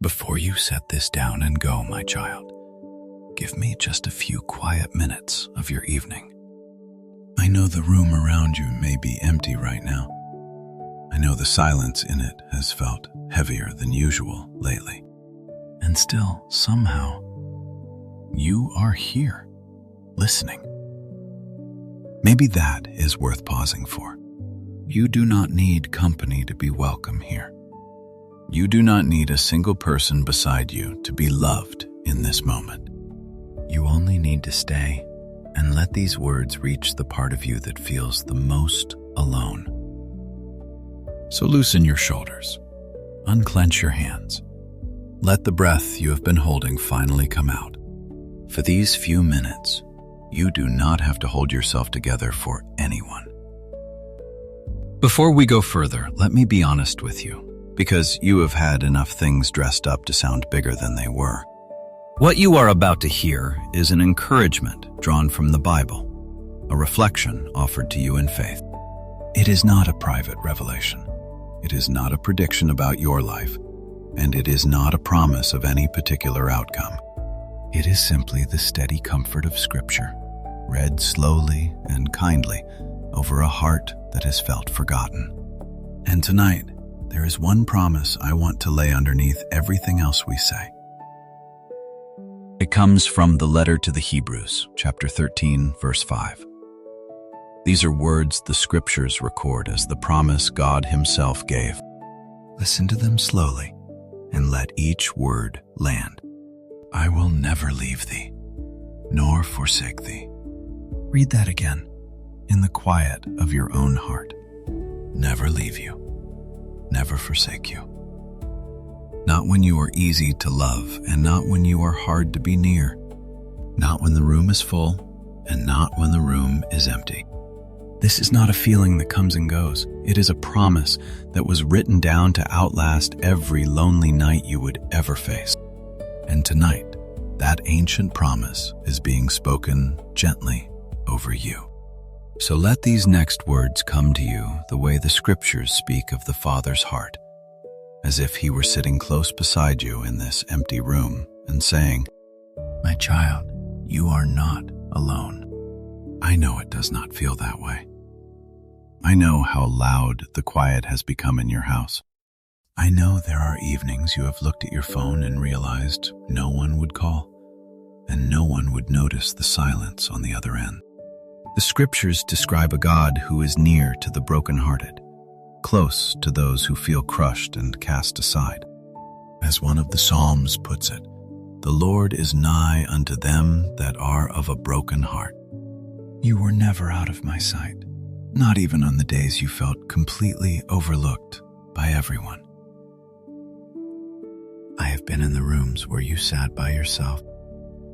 Before you set this down and go, my child, give me just a few quiet minutes of your evening. I know the room around you may be empty right now. I know the silence in it has felt heavier than usual lately. And still, somehow, you are here, listening. Maybe that is worth pausing for. You do not need company to be welcome here. You do not need a single person beside you to be loved in this moment. You only need to stay and let these words reach the part of you that feels the most alone. So loosen your shoulders, unclench your hands. Let the breath you have been holding finally come out. For these few minutes, you do not have to hold yourself together for anyone. Before we go further, let me be honest with you, because you have had enough things dressed up to sound bigger than they were. What you are about to hear is an encouragement drawn from the Bible, a reflection offered to you in faith. It is not a private revelation. It is not a prediction about your life, and it is not a promise of any particular outcome. It is simply the steady comfort of Scripture, read slowly and kindly over a heart that has felt forgotten. And tonight, there is one promise I want to lay underneath everything else we say. It comes from the letter to the Hebrews, chapter 13, verse 5. These are words the Scriptures record as the promise God Himself gave. Listen to them slowly and let each word land. I will never leave thee, nor forsake thee. Read that again in the quiet of your own heart. Never leave you, never forsake you. Not when you are easy to love, and not when you are hard to be near. Not when the room is full, and not when the room is empty. This is not a feeling that comes and goes. It is a promise that was written down to outlast every lonely night you would ever face. And tonight, that ancient promise is being spoken gently over you. So let these next words come to you the way the Scriptures speak of the Father's heart, as if He were sitting close beside you in this empty room and saying, "My child, you are not alone." I know it does not feel that way. I know how loud the quiet has become in your house. I know there are evenings you have looked at your phone and realized no one would call, and no one would notice the silence on the other end. The Scriptures describe a God who is near to the brokenhearted, close to those who feel crushed and cast aside. As one of the Psalms puts it, "The Lord is nigh unto them that are of a broken heart." You were never out of my sight, not even on the days you felt completely overlooked by everyone. I have been in the rooms where you sat by yourself.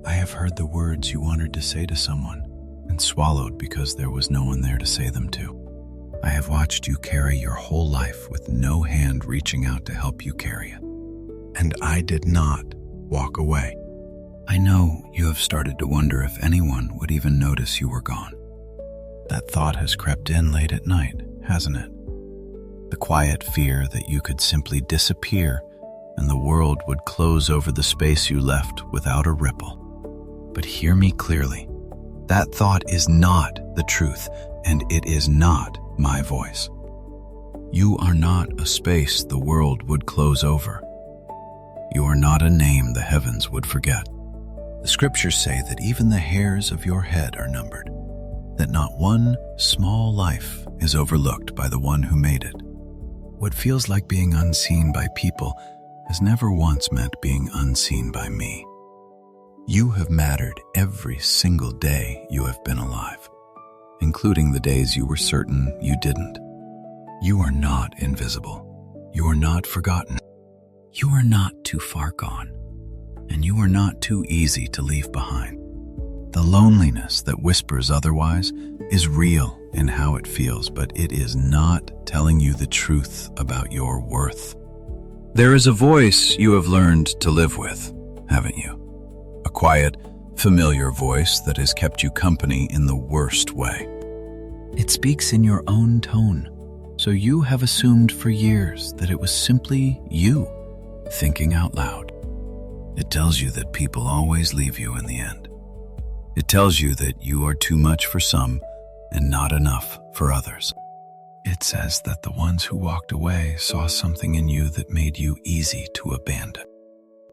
I have heard the words you wanted to say to someone and swallowed because there was no one there to say them to. I have watched you carry your whole life with no hand reaching out to help you carry it. And I did not walk away. I know you have started to wonder if anyone would even notice you were gone. That thought has crept in late at night, hasn't it? The quiet fear that you could simply disappear and the world would close over the space you left without a ripple. But hear me clearly. That thought is not the truth, and it is not my voice. You are not a space the world would close over. You are not a name the heavens would forget. The Scriptures say that even the hairs of your head are numbered, that not one small life is overlooked by the one who made it. What feels like being unseen by people has never once meant being unseen by me. You have mattered every single day you have been alive, including the days you were certain you didn't. You are not invisible. You are not forgotten. You are not too far gone, and you are not too easy to leave behind. The loneliness that whispers otherwise is real in how it feels, but it is not telling you the truth about your worth. There is a voice you have learned to live with, haven't you? A quiet, familiar voice that has kept you company in the worst way. It speaks in your own tone, so you have assumed for years that it was simply you, thinking out loud. It tells you that people always leave you in the end. It tells you that you are too much for some and not enough for others. It says that the ones who walked away saw something in you that made you easy to abandon.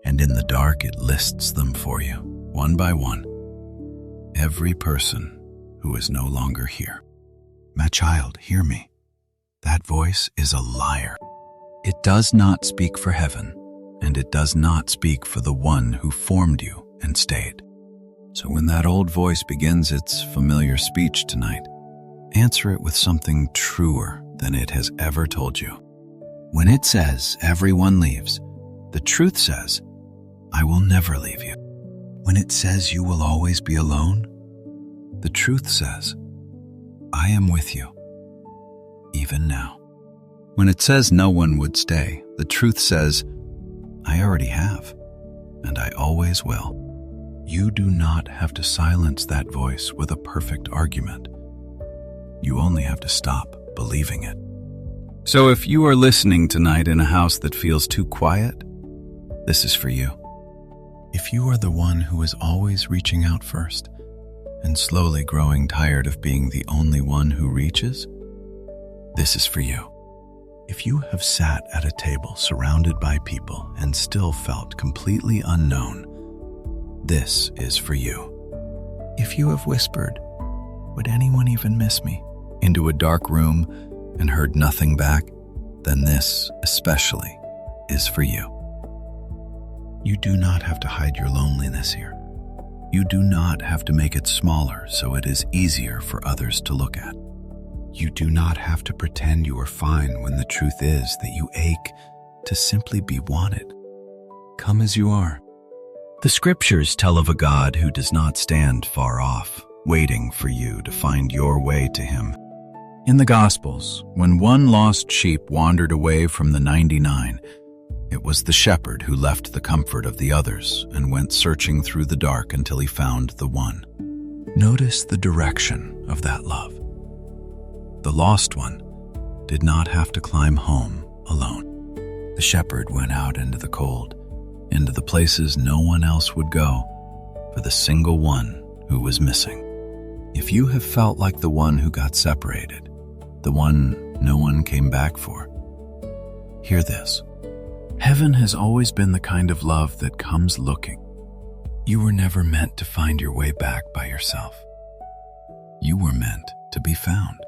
And in the dark, it lists them for you, one by one. Every person who is no longer here. My child, hear me. That voice is a liar. It does not speak for heaven, and it does not speak for the one who formed you and stayed. So when that old voice begins its familiar speech tonight, answer it with something truer than it has ever told you. When it says everyone leaves, the truth says, I will never leave you. When it says you will always be alone, the truth says, I am with you, even now. When it says no one would stay, the truth says, I already have, and I always will. You do not have to silence that voice with a perfect argument. You only have to stop believing it. So if you are listening tonight in a house that feels too quiet, this is for you. If you are the one who is always reaching out first and slowly growing tired of being the only one who reaches, this is for you. If you have sat at a table surrounded by people and still felt completely unknown, this is for you. If you have whispered, would anyone even miss me, into a dark room and heard nothing back, then this, especially, is for you. You do not have to hide your loneliness here. You do not have to make it smaller so it is easier for others to look at. You do not have to pretend you are fine when the truth is that you ache to simply be wanted. Come as you are. The scriptures tell of a God who does not stand far off, waiting for you to find your way to him. In the Gospels, when one lost sheep wandered away from the 99, it was the shepherd who left the comfort of the others and went searching through the dark until he found the one. Notice the direction of that love. The lost one did not have to climb home alone. The shepherd went out into the cold, into the places no one else would go, for the single one who was missing. If you have felt like the one who got separated, the one no one came back for, hear this. Heaven has always been the kind of love that comes looking. You were never meant to find your way back by yourself. You were meant to be found.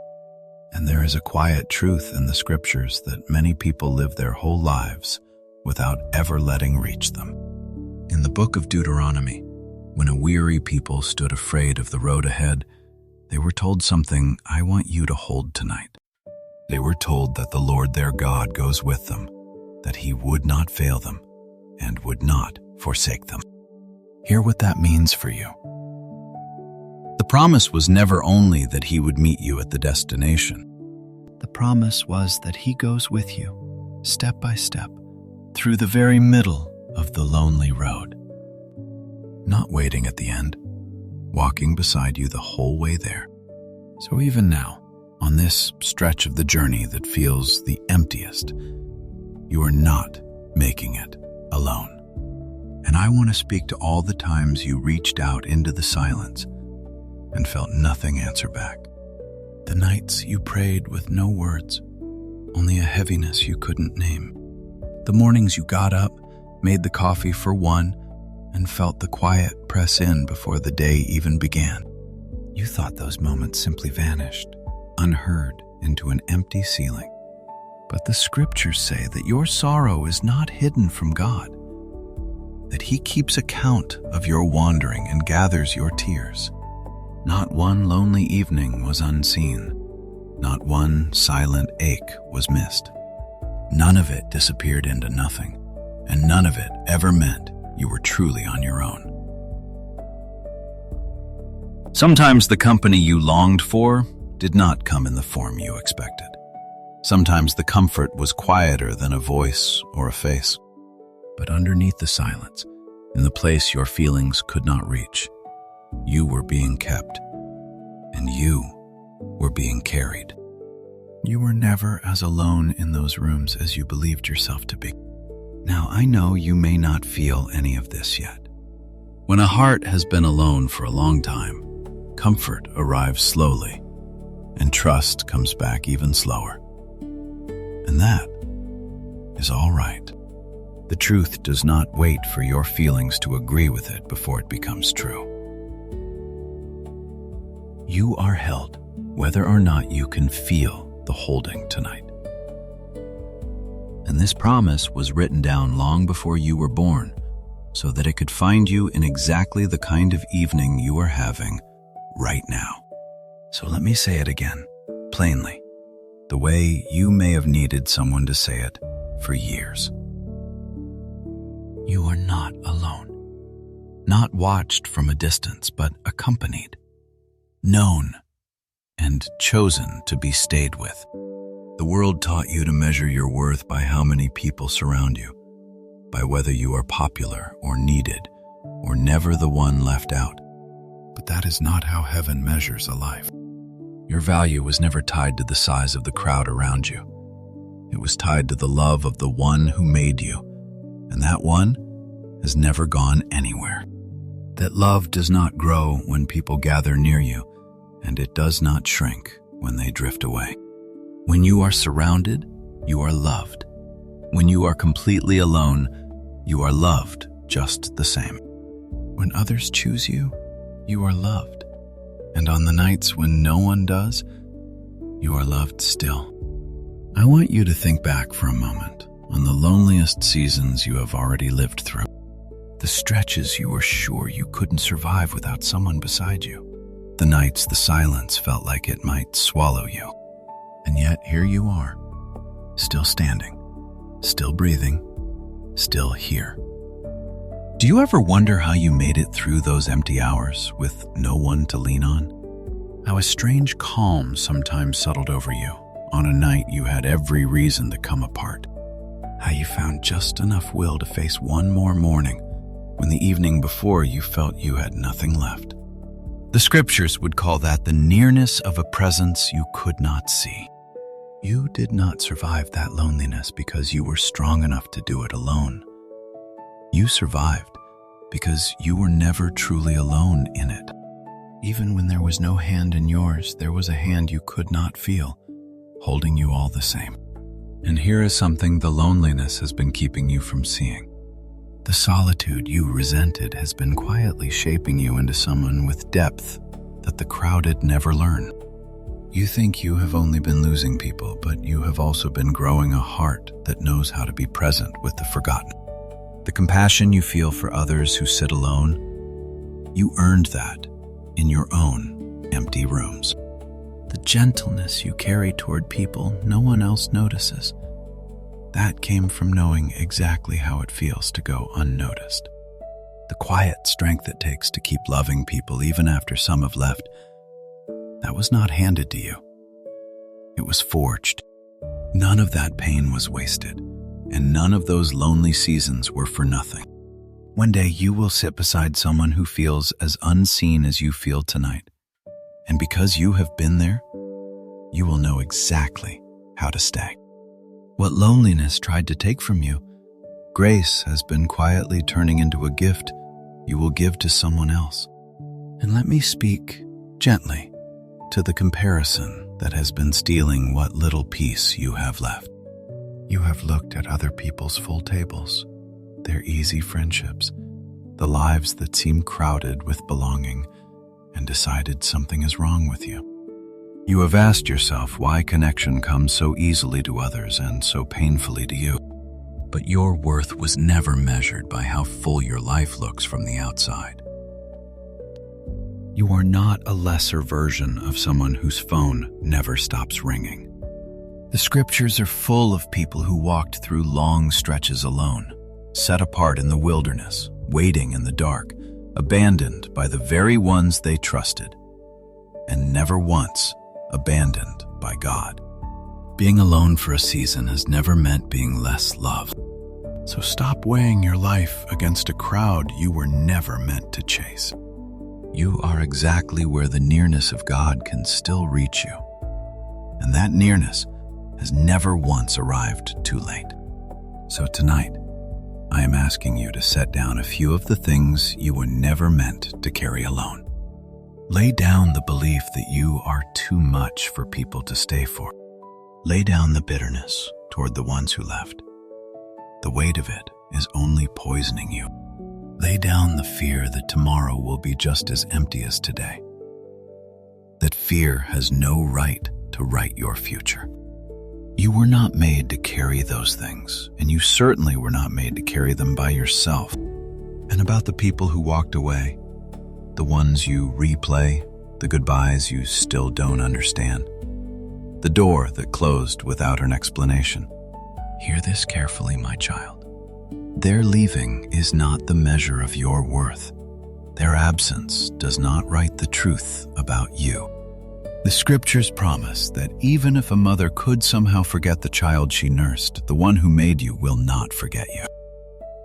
And there is a quiet truth in the scriptures that many people live their whole lives without ever letting reach them. In the book of Deuteronomy, when a weary people stood afraid of the road ahead, they were told something I want you to hold tonight. They were told that the Lord their God goes with them, that he would not fail them and would not forsake them. Hear what that means for you. The promise was never only that he would meet you at the destination. The promise was that he goes with you, step by step, through the very middle of the lonely road. Not waiting at the end, walking beside you the whole way there. So even now, on this stretch of the journey that feels the emptiest, you are not making it alone. And I want to speak to all the times you reached out into the silence and felt nothing answer back. The nights you prayed with no words, only a heaviness you couldn't name. The mornings you got up, made the coffee for one, and felt the quiet press in before the day even began. You thought those moments simply vanished, unheard, into an empty ceiling. But the scriptures say that your sorrow is not hidden from God, that he keeps account of your wandering and gathers your tears. Not one lonely evening was unseen. Not one silent ache was missed. None of it disappeared into nothing, and none of it ever meant you were truly on your own. Sometimes the company you longed for did not come in the form you expected. Sometimes the comfort was quieter than a voice or a face. But underneath the silence, in the place your feelings could not reach, you were being kept, and you were being carried. You were never as alone in those rooms as you believed yourself to be. Now, I know you may not feel any of this yet. When a heart has been alone for a long time, comfort arrives slowly, and trust comes back even slower. And that is all right. The truth does not wait for your feelings to agree with it before it becomes true. You are held, whether or not you can feel the holding tonight. And this promise was written down long before you were born, so that it could find you in exactly the kind of evening you are having right now. So let me say it again, plainly, the way you may have needed someone to say it for years. You are not alone. Not watched from a distance, but accompanied, known, and chosen to be stayed with. The world taught you to measure your worth by how many people surround you, by whether you are popular or needed, or never the one left out. But that is not how heaven measures a life. Your value was never tied to the size of the crowd around you. It was tied to the love of the one who made you, and that one has never gone anywhere. That love does not grow when people gather near you, and it does not shrink when they drift away. When you are surrounded, you are loved. When you are completely alone, you are loved just the same. When others choose you, you are loved. And on the nights when no one does, you are loved still. I want you to think back for a moment on the loneliest seasons you have already lived through. The stretches you were sure you couldn't survive without someone beside you. The nights the silence felt like it might swallow you. And yet here you are, still standing, still breathing, still here. Do you ever wonder how you made it through those empty hours with no one to lean on? How a strange calm sometimes settled over you on a night you had every reason to come apart. How you found just enough will to face one more morning when the evening before you felt you had nothing left. The scriptures would call that the nearness of a presence you could not see. You did not survive that loneliness because you were strong enough to do it alone. You survived because you were never truly alone in it. Even when there was no hand in yours, there was a hand you could not feel, holding you all the same. And here is something the loneliness has been keeping you from seeing. The solitude you resented has been quietly shaping you into someone with depth that the crowded never learn. You think you have only been losing people, but you have also been growing a heart that knows how to be present with the forgotten. The compassion you feel for others who sit alone, you earned that in your own empty rooms. The gentleness you carry toward people no one else notices, that came from knowing exactly how it feels to go unnoticed. The quiet strength it takes to keep loving people even after some have left, that was not handed to you. It was forged. None of that pain was wasted, and none of those lonely seasons were for nothing. One day you will sit beside someone who feels as unseen as you feel tonight. And because you have been there, you will know exactly how to stay. What loneliness tried to take from you, grace has been quietly turning into a gift you will give to someone else. And let me speak gently to the comparison that has been stealing what little peace you have left. You have looked at other people's full tables, their easy friendships, the lives that seem crowded with belonging, and decided something is wrong with you. You have asked yourself why connection comes so easily to others and so painfully to you. But your worth was never measured by how full your life looks from the outside. You are not a lesser version of someone whose phone never stops ringing. The scriptures are full of people who walked through long stretches alone, set apart in the wilderness, waiting in the dark, abandoned by the very ones they trusted, and never once abandoned by God. Being alone for a season has never meant being less loved. So stop weighing your life against a crowd you were never meant to chase. You are exactly where the nearness of God can still reach you. And that nearness has never once arrived too late. So tonight, I am asking you to set down a few of the things you were never meant to carry alone. Lay down the belief that you are too much for people to stay for. Lay down the bitterness toward the ones who left. The weight of it is only poisoning you. Lay down the fear that tomorrow will be just as empty as today. That fear has no right to write your future. You were not made to carry those things, and you certainly were not made to carry them by yourself. And about the people who walked away, the ones you replay, the goodbyes you still don't understand, the door that closed without an explanation. Hear this carefully, my child. Their leaving is not the measure of your worth. Their absence does not write the truth about you. The scriptures promise that even if a mother could somehow forget the child she nursed, the one who made you will not forget you.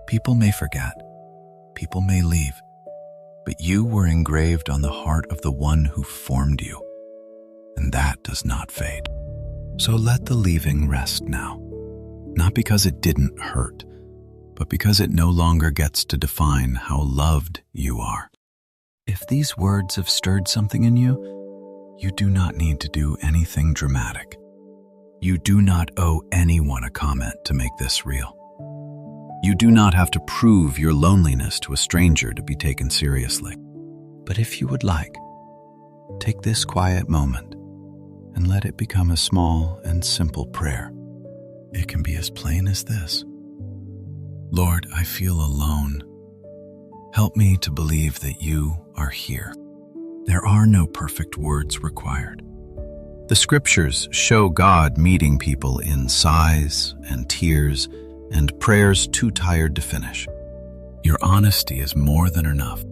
People may forget, people may leave, but you were engraved on the heart of the one who formed you, and that does not fade. So let the leaving rest now, not because it didn't hurt, but because it no longer gets to define how loved you are. If these words have stirred something in you, you do not need to do anything dramatic. You do not owe anyone a comment to make this real. You do not have to prove your loneliness to a stranger to be taken seriously. But if you would like, take this quiet moment and let it become a small and simple prayer. It can be as plain as this. Lord, I feel alone. Help me to believe that you are here. There are no perfect words required. The scriptures show God meeting people in sighs and tears and prayers too tired to finish. Your honesty is more than enough.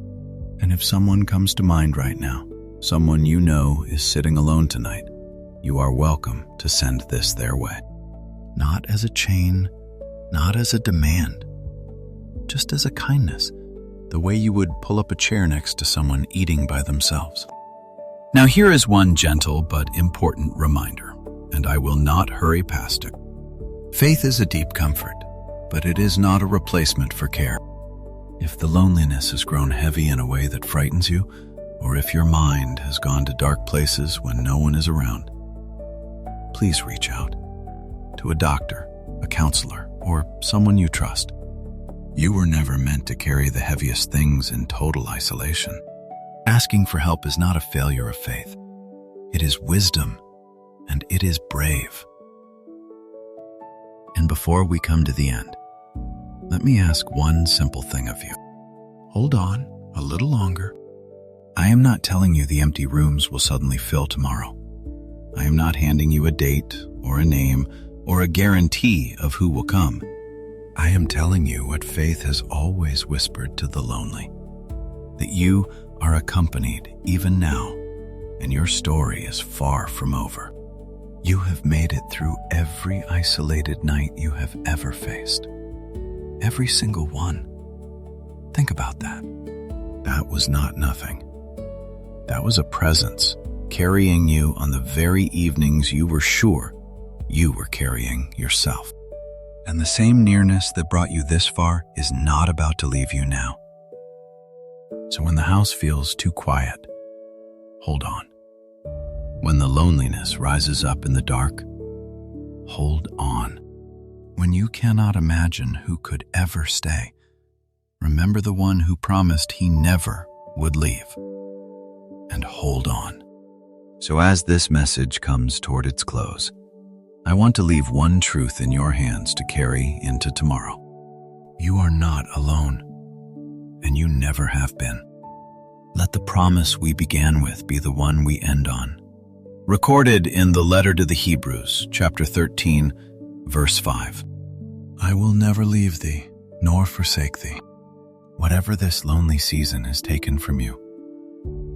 And if someone comes to mind right now, someone you know is sitting alone tonight, you are welcome to send this their way. Not as a chain, not as a demand, just as a kindness, the way you would pull up a chair next to someone eating by themselves. Now here is one gentle but important reminder, and I will not hurry past it. Faith is a deep comfort, but it is not a replacement for care. If the loneliness has grown heavy in a way that frightens you, or if your mind has gone to dark places when no one is around, please reach out to a doctor, a counselor, or someone you trust. You were never meant to carry the heaviest things in total isolation. Asking for help is not a failure of faith. It is wisdom, and it is brave. And before we come to the end, let me ask one simple thing of you. Hold on a little longer. I am not telling you the empty rooms will suddenly fill tomorrow. I am not handing you a date or a name or a guarantee of who will come. I am telling you what faith has always whispered to the lonely, that you are accompanied even now, and your story is far from over. You have made it through every isolated night you have ever faced. Every single one. Think about that. That was not nothing. That was a presence carrying you on the very evenings you were sure you were carrying yourself. And the same nearness that brought you this far is not about to leave you now. So when the house feels too quiet, hold on. When the loneliness rises up in the dark, hold on. When you cannot imagine who could ever stay, remember the one who promised he never would leave, and hold on. So as this message comes toward its close, I want to leave one truth in your hands to carry into tomorrow. You are not alone, and you never have been. Let the promise we began with be the one we end on. Recorded in the letter to the Hebrews, chapter 13, verse 5. I will never leave thee, nor forsake thee. Whatever this lonely season has taken from you,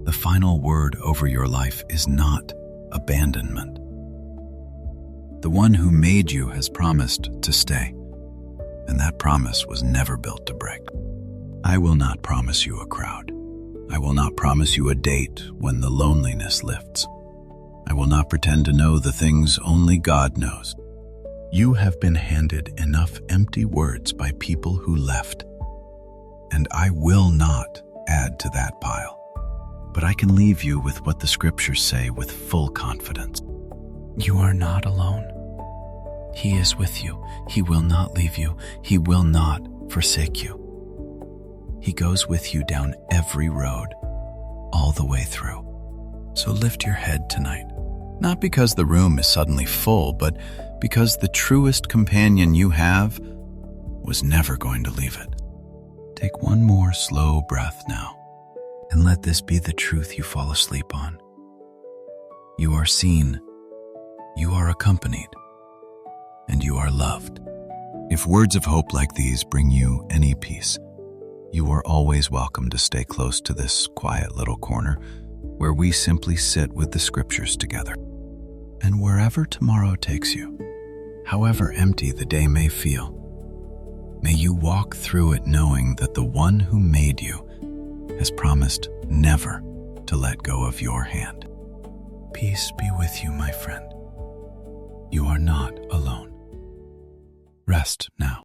the final word over your life is not abandonment. The one who made you has promised to stay, and that promise was never built to break. I will not promise you a crowd. I will not promise you a date when the loneliness lifts. I will not pretend to know the things only God knows. You have been handed enough empty words by people who left, and I will not add to that pile. But I can leave you with what the scriptures say with full confidence. You are not alone. He is with you. He will not leave you. He will not forsake you. He goes with you down every road, all the way through. So lift your head tonight, not because the room is suddenly full, but because the truest companion you have was never going to leave it. Take one more slow breath now, and let this be the truth you fall asleep on. You are seen, you are accompanied, and you are loved. If words of hope like these bring you any peace, you are always welcome to stay close to this quiet little corner where we simply sit with the scriptures together. And wherever tomorrow takes you, however empty the day may feel, may you walk through it knowing that the one who made you has promised never to let go of your hand. Peace be with you, my friend. You are not alone. Rest now.